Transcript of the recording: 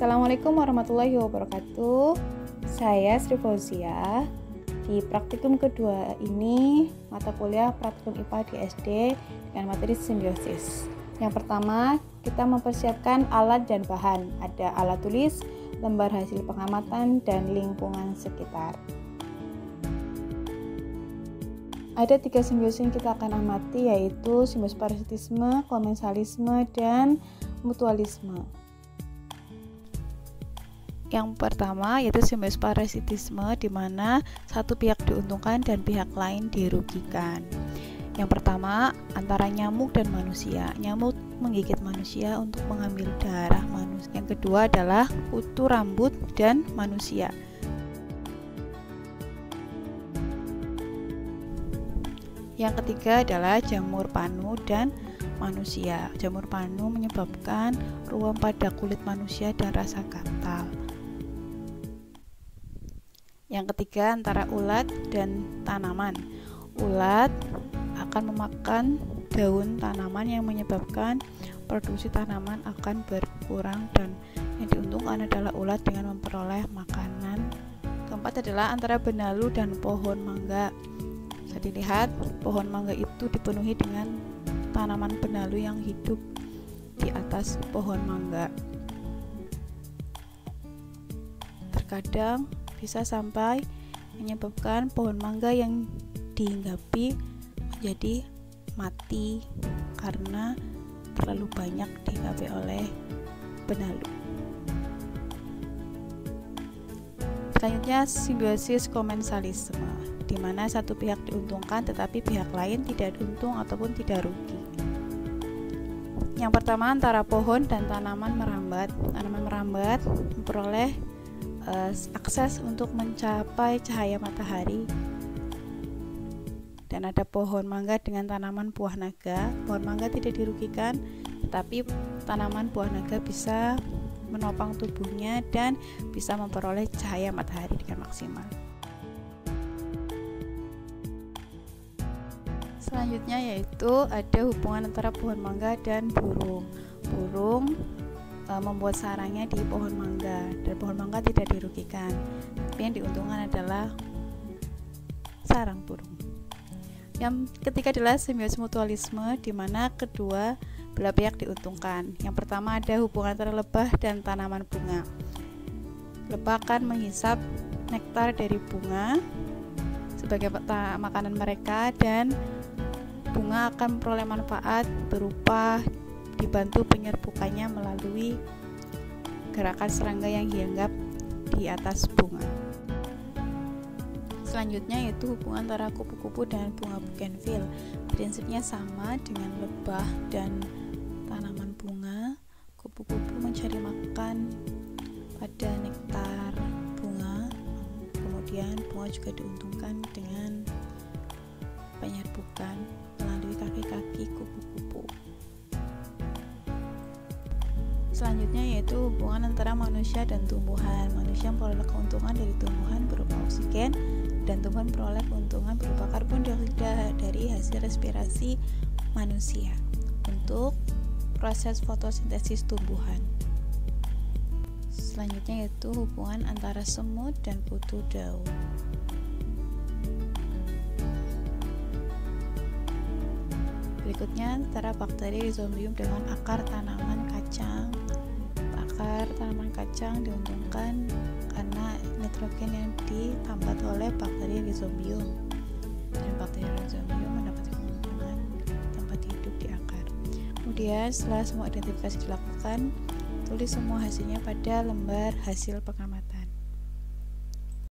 Assalamualaikum warahmatullahi wabarakatuh. Saya Sri Fauzia. Di praktikum kedua ini, mata kuliah praktikum IPA di SD dengan materi simbiosis. Yang pertama, kita mempersiapkan alat dan bahan. Ada alat tulis, lembar hasil pengamatan, dan lingkungan sekitar. Ada 3 simbiosis yang kita akan amati, yaitu simbiosis parasitisme, komensalisme, dan mutualisme. Yang pertama yaitu simbiosis parasitisme, di mana satu pihak diuntungkan dan pihak lain dirugikan. Yang pertama, antara nyamuk dan manusia. Nyamuk menggigit manusia untuk mengambil darah manusia. Yang kedua adalah kutu rambut dan manusia. Yang ketiga adalah jamur panu dan manusia. Jamur panu menyebabkan ruam pada kulit manusia dan rasa gatal. Yang ketiga antara ulat dan tanaman. Ulat akan memakan daun tanaman yang menyebabkan produksi tanaman akan berkurang, dan yang diuntungkan adalah ulat dengan memperoleh makanan. Keempat adalah antara benalu dan pohon mangga. Bisa dilihat pohon mangga itu dipenuhi dengan tanaman benalu yang hidup di atas pohon mangga. Terkadang bisa sampai menyebabkan pohon mangga yang dihinggapi menjadi mati karena terlalu banyak dihinggapi oleh benalu. Selanjutnya simbiosis komensalisme, di mana satu pihak diuntungkan tetapi pihak lain tidak untung ataupun tidak rugi. Yang pertama antara pohon dan tanaman merambat. Tanaman merambat memperoleh akses untuk mencapai cahaya matahari, dan ada pohon mangga dengan tanaman buah naga. Pohon mangga tidak dirugikan, tetapi tanaman buah naga bisa menopang tubuhnya dan bisa memperoleh cahaya matahari dengan maksimal. Selanjutnya yaitu ada hubungan antara pohon mangga dan burung. Burung membuat sarangnya di pohon mangga, dan pohon mangga tidak dirugikan, tapi yang diuntungkan adalah sarang burung. Yang ketiga adalah simbiosis mutualisme, di mana kedua belah pihak diuntungkan. Yang pertama ada hubungan antara lebah dan tanaman bunga. Lebah akan menghisap nektar dari bunga sebagai makanan mereka, dan bunga akan memperoleh manfaat berupa dibantu penyerbukannya melalui gerakan serangga yang hinggap di atas bunga. Selanjutnya yaitu hubungan antara kupu-kupu dan bunga bougainville. Prinsipnya sama dengan lebah dan tanaman bunga. Kupu-kupu mencari makan pada nektar bunga, kemudian bunga juga diuntungkan dengan penyerbukan melalui kaki-kaki kupu-kupu. Selanjutnya yaitu hubungan antara manusia dan tumbuhan. Manusia memperoleh keuntungan dari tumbuhan berupa oksigen, dan tumbuhan memperoleh keuntungan berupa karbon dioksida dari hasil respirasi manusia untuk proses fotosintesis tumbuhan. Selanjutnya yaitu hubungan antara semut dan kutu daun. Berikutnya antara bakteri rhizombium dengan akar tanaman kacang. Akar tanaman kacang diuntungkan karena nitrogen yang ditambat oleh bakteri rhizombium, dan bakteri rhizombium mendapat keuntungan tempat hidup di akar. Kemudian setelah semua identifikasi dilakukan, tulis semua hasilnya pada lembar hasil pengamatan.